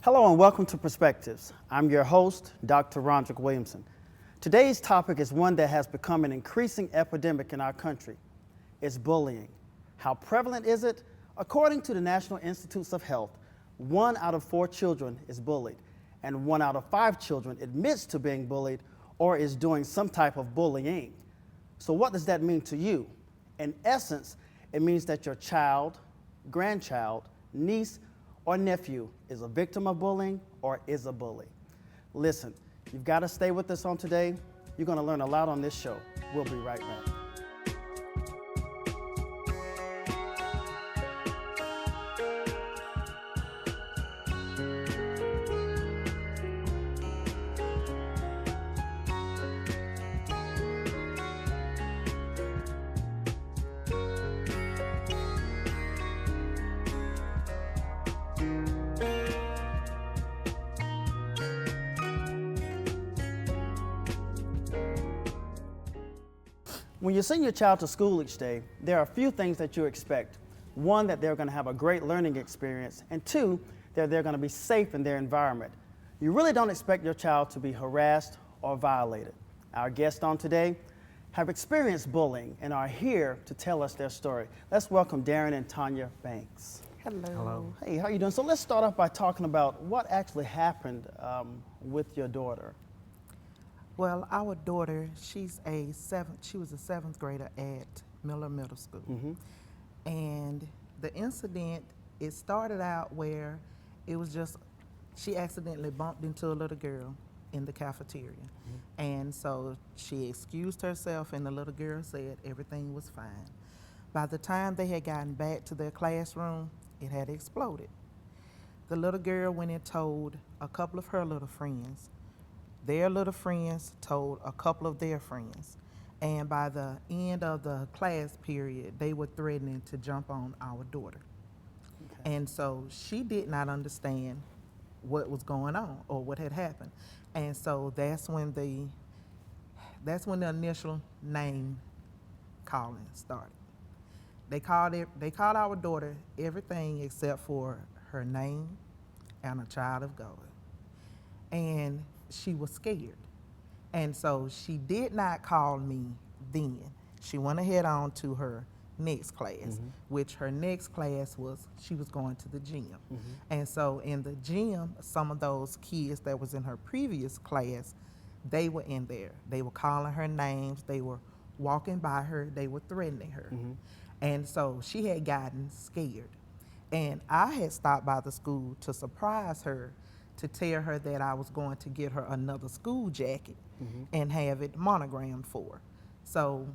Hello and welcome to Perspectives. I'm your host, Dr. Rondrick Williamson. Today's topic is one that has become an increasing epidemic in our country. It's bullying. How prevalent is it? According to the National Institutes of Health, 1 out of 4 children is bullied, and 1 out of 5 children admits to being bullied or is doing some type of bullying. So what does that mean to you? In essence, it means that your child, grandchild, niece, or nephew is a victim of bullying or is a bully. Listen, you've got to stay with us on today. You're going to learn a lot on this show. We'll be right back. When you send your child to school each day, there are a few things that you expect. 1, that they're going to have a great learning experience, and 2, that they're going to be safe in their environment. You really don't expect your child to be harassed or violated. Our guests on today have experienced bullying and are here to tell us their story. Let's welcome Darren and Tanya Banks. Hello. Hello. Hey, how are you doing? So let's start off by talking about what actually happened with your daughter. Well, our daughter, she was a 7th grader at Miller Middle School. Mm-hmm. And the incident, it started out where it was just, she accidentally bumped into a little girl in the cafeteria. Mm-hmm. And so she excused herself and the little girl said everything was fine. By the time they had gotten back to their classroom, it had exploded. The little girl went and told a couple of her little friends. Their little friends told a couple of their friends. And by the end of the class period, they were threatening to jump on our daughter. Okay. And so she did not understand what was going on or what had happened. And so that's when the initial name calling started. They called our daughter everything except for her name and a child of God. And she was scared. And so she did not call me then. She went ahead on to her next class, mm-hmm. which her next class was, she was going to the gym. Mm-hmm. And so in the gym, some of those kids that was in her previous class, they were in there. They were calling her names. They were walking by her. They were threatening her. Mm-hmm. And so she had gotten scared. And I had stopped by the school to surprise her, to tell her that I was going to get her another school jacket mm-hmm. and have it monogrammed for her. So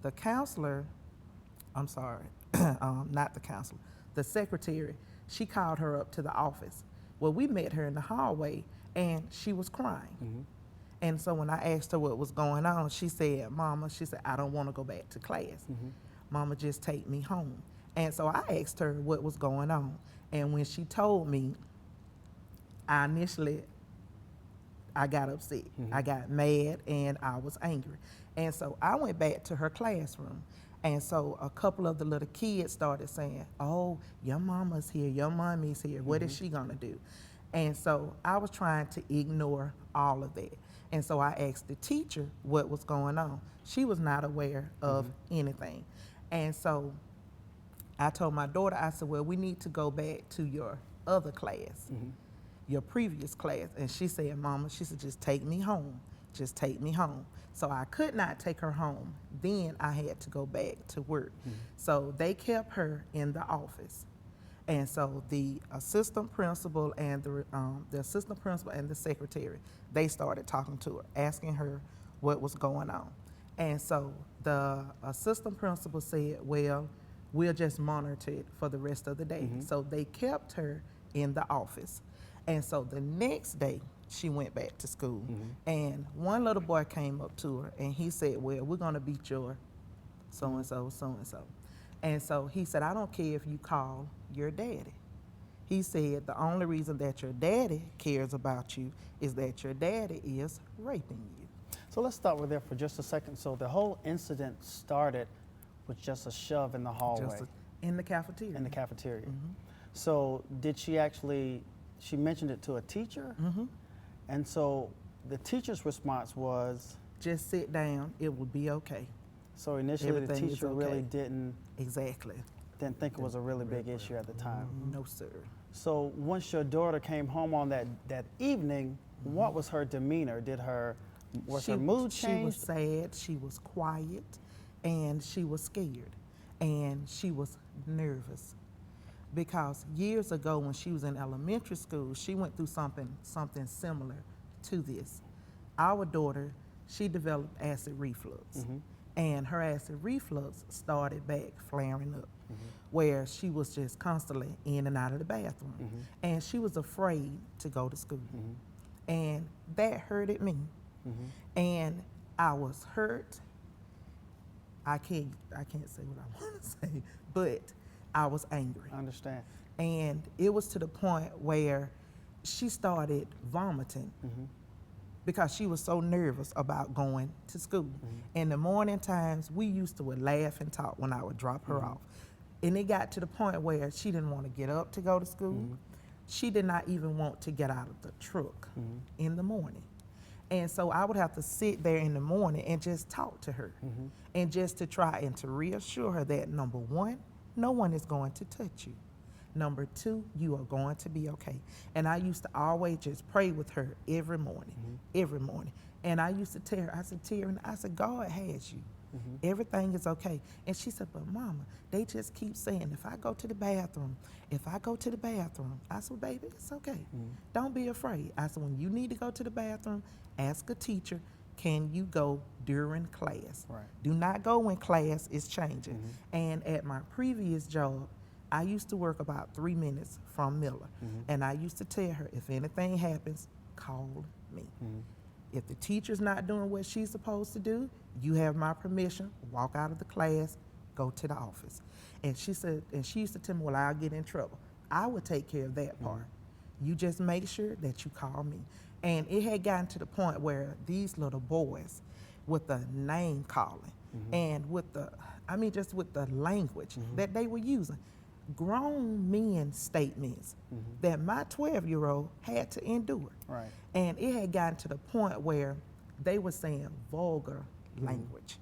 the counselor, not the counselor, the secretary, she called her up to the office. Well, we met her in the hallway and she was crying. Mm-hmm. And so when I asked her what was going on, she said, Mama, she said, I don't want to go back to class. Mm-hmm. Mama, just take me home. And so I asked her what was going on. And when she told me, I got upset. Mm-hmm. I got mad and I was angry. And so I went back to her classroom. And so a couple of the little kids started saying, oh, your mama's here, your mommy's here. What mm-hmm. is she gonna do? And so I was trying to ignore all of that. And so I asked the teacher what was going on. She was not aware of mm-hmm. anything. And so I told my daughter, I said, well, we need to go back to your other class. Mm-hmm. Your previous class. And she said, Mama, she said, just take me home. Just take me home. So I could not take her home. Then I had to go back to work. Mm-hmm. So they kept her in the office. And so the assistant principal and the secretary, they started talking to her, asking her what was going on. And so the assistant principal said, well, we'll just monitor it for the rest of the day. Mm-hmm. So they kept her in the office. And so the next day, she went back to school. Mm-hmm. And one little boy came up to her and he said, well, we're gonna beat your so-and-so, so-and-so. And so he said, I don't care if you call your daddy. He said, the only reason that your daddy cares about you is that your daddy is raping you. So let's start with there for just a second. So the whole incident started with just a shove in the hallway. In the cafeteria. In the cafeteria. Mm-hmm. So did she actually she mentioned it to a teacher, and so the teacher's response was, Just sit down, it will be okay. so initially the Everything is teacher okay. really didn't Exactly. think it was a really big issue at the time. No, sir. So once your daughter came home on that evening, what was her demeanor? Was her mood She was changed? sad, she was quiet, and she was scared, and she was nervous. Because years ago when she was in elementary school, she went through something similar to this. Our daughter, she developed acid reflux. And her acid reflux started back flaring up, where she was just constantly in and out of the bathroom. And she was afraid to go to school. And that hurted me. And I was hurt. I can't say what I want to say, but I was angry. I understand. And it was to the point where she started vomiting because she was so nervous about going to school. In the morning times, we used to would laugh and talk when I would drop her off. And it got to the point where she didn't want to get up to go to school. She did not even want to get out of the truck in the morning. And so I would have to sit there in the morning and just talk to her and just to try and to reassure her that, number one, no one is going to touch you. Number two, you are going to be okay. And I used to always just pray with her every morning. And I used to tell her, I said, Tara, I said, God has you. Everything is okay. And she said, but Mama, they just keep saying, if I go to the bathroom, I said, baby, it's okay. Don't be afraid. I said, when you need to go to the bathroom, ask a teacher, can you go during class? Right. Do not go when class is changing. And at my previous job, I used to work about 3 minutes from Miller. And I used to tell her, if anything happens, call me. If the teacher's not doing what she's supposed to do, you have my permission, walk out of the class, go to the office. And she said, and she used to tell me, well, I'll get in trouble. I would take care of that part. You just make sure that you call me. And it had gotten to the point where these little boys, with the name calling and with the, just with the language that they were using, grown men statements that my 12-year-old had to endure. Right. And it had gotten to the point where they were saying vulgar language.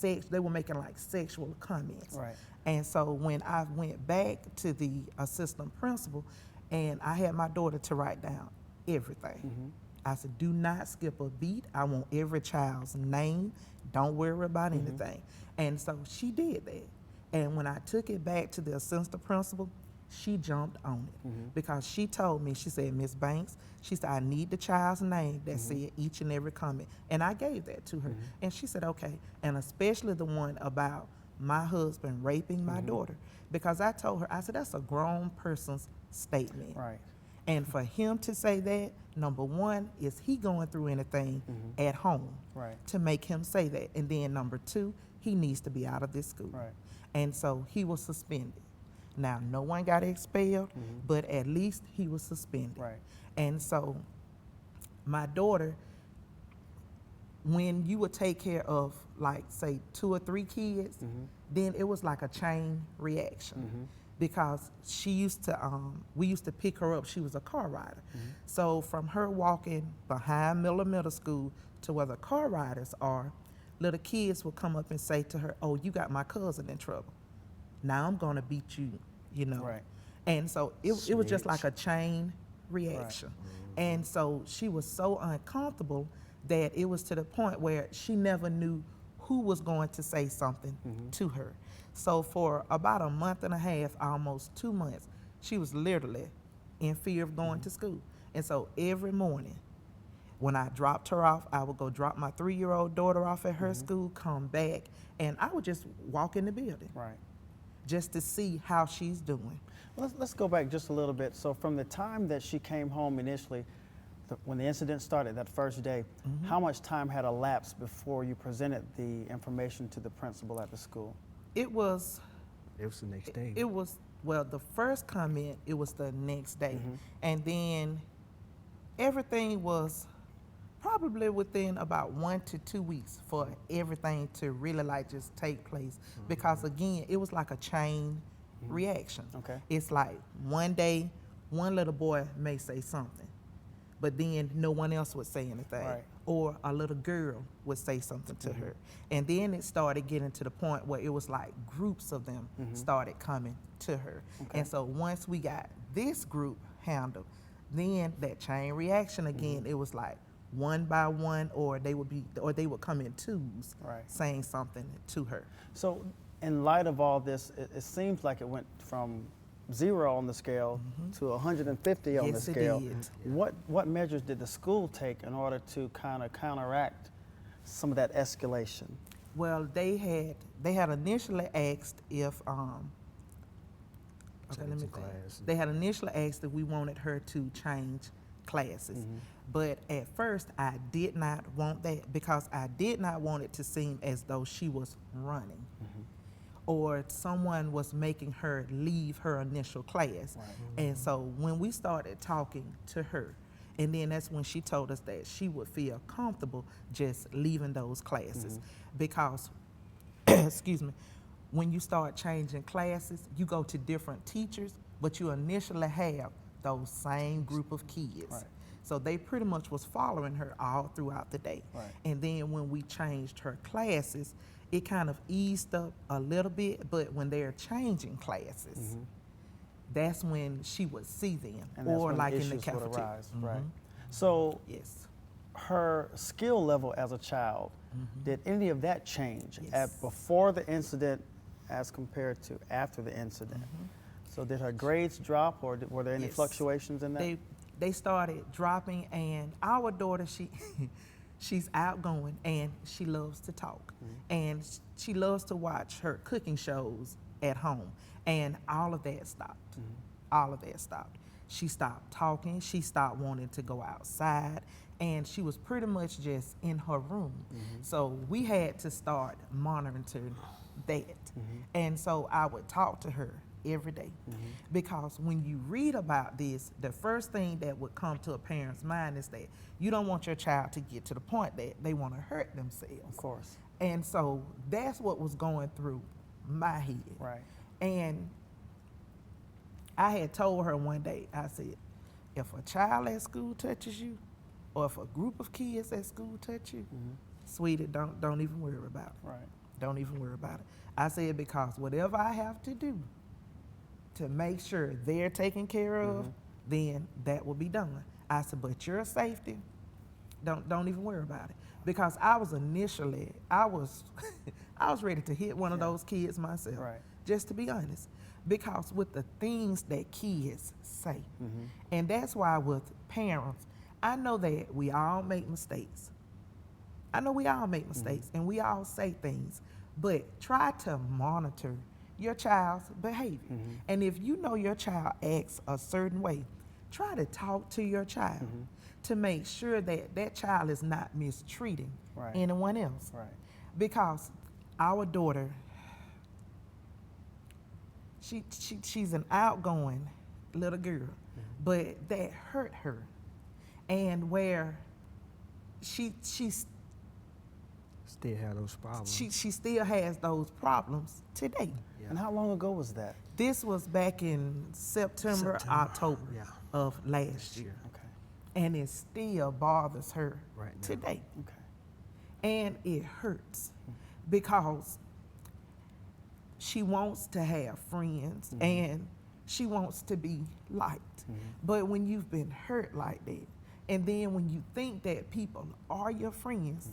They were making like sexual comments. Right. And so when I went back to the assistant principal and I had my daughter to write down everything. I said, do not skip a beat. I want every child's name. Don't worry about anything. And so she did that. And when I took it back to the assistant principal, she jumped on it because she told me, she said, Miss Banks, she said, I need the child's name that said each and every comment. And I gave that to her. And she said, okay. And especially the one about my husband raping my daughter. Because I told her, I said, that's a grown person's statement. Right. And for him to say that, number one, is he going through anything at home to make him say that? And then number two, he needs to be out of this school. Right. And so he was suspended. Now, no one got expelled, but at least he was suspended. Right. And so my daughter, when you would take care of, like, say, 2 or 3 kids, then it was like a chain reaction. Because she used to, we used to pick her up. She was a car rider. So from her walking behind Miller Middle School to where the car riders are, little kids would come up and say to her, oh, you got my cousin in trouble. Now I'm going to beat you, you know. Right. And so it was just like a chain reaction. Right. And so she was so uncomfortable that it was to the point where she never knew who was going to say something to her. So for about a month and a half, almost 2 months, she was literally in fear of going to school. And so every morning, when I dropped her off, I would go drop my 3-year-old daughter off at her school, come back, and I would just walk in the building. Right. Just to see how she's doing. Let's go back just a little bit. So from the time that she came home initially, when the incident started that first day, how much time had elapsed before you presented the information to the principal at the school? It was the next day. It was, well, the first comment, it was the next day. And then everything was probably within about 1 to 2 weeks for everything to really like just take place. Because again, it was like a chain reaction. Okay. It's like one day one little boy may say something, but then no one else would say anything. Right. Or a little girl would say something to her. And then it started getting to the point where it was like groups of them started coming to her. Okay. And so once we got this group handled, then that chain reaction again, it was like one by one, or they would come in twos Right. saying something to her. So in light of all this, it seems like it went from 0 on the scale to 150 on the Yes, it scale. did. What measures did the school take in order to kind of counteract some of that escalation? Well, they had initially asked if they had initially asked if we wanted her to change classes. But at first I did not want that, because I did not want it to seem as though she was running or someone was making her leave her initial class. Right. And so when we started talking to her, and then that's when she told us that she would feel comfortable just leaving those classes, because excuse me, when you start changing classes, you go to different teachers, but you initially have those same group of kids. Right. So they pretty much was following her all throughout the day. Right. And then when we changed her classes, it kind of eased up a little bit, but when they're changing classes, that's when she would see them, And that's or when like in the issues would cafeteria. arise, right? So Yes. her skill level as a child, did any of that change Yes. before the incident as compared to after the incident? So did her grades drop, or were there any Yes. fluctuations in that? They started dropping, and our daughter, she's outgoing and she loves to talk, and she loves to watch her cooking shows at home, and all of that stopped. All of that stopped. She stopped talking. She stopped wanting to go outside, and she was pretty much just in her room. So we had to start monitoring that. And so I would talk to her every day, because when you read about this, the first thing that would come to a parent's mind is that you don't want your child to get to the point that they want to hurt themselves. Of course. And so that's what was going through my head. Right. And I had told her one day, I said, if a child at school touches you, or if a group of kids at school touch you, sweetie, don't even worry about it. Right. Don't even worry about it. I said, because whatever I have to do to make sure they're taken care of, then that will be done. I said, but your safety, don't even worry about it. Because I was initially, I was ready to hit one of those kids myself, Right. just to be honest. Because with the things that kids say, and that's why with parents, I know that we all make mistakes. I know we all make mistakes, and we all say things, but try to monitor your child's behavior. And if you know your child acts a certain way, try to talk to your child to make sure that that child is not mistreating Right. anyone else. Right. Because our daughter, she's an outgoing little girl, but that hurt her. And where she's Still have those problems. she still has those problems today. Yeah. And how long ago was that? This was back in September. October Yeah. of last year. Okay. And it still bothers her Right now. today. Okay. And it hurts because she wants to have friends and she wants to be liked. But when you've been hurt like that, and then when you think that people are your friends,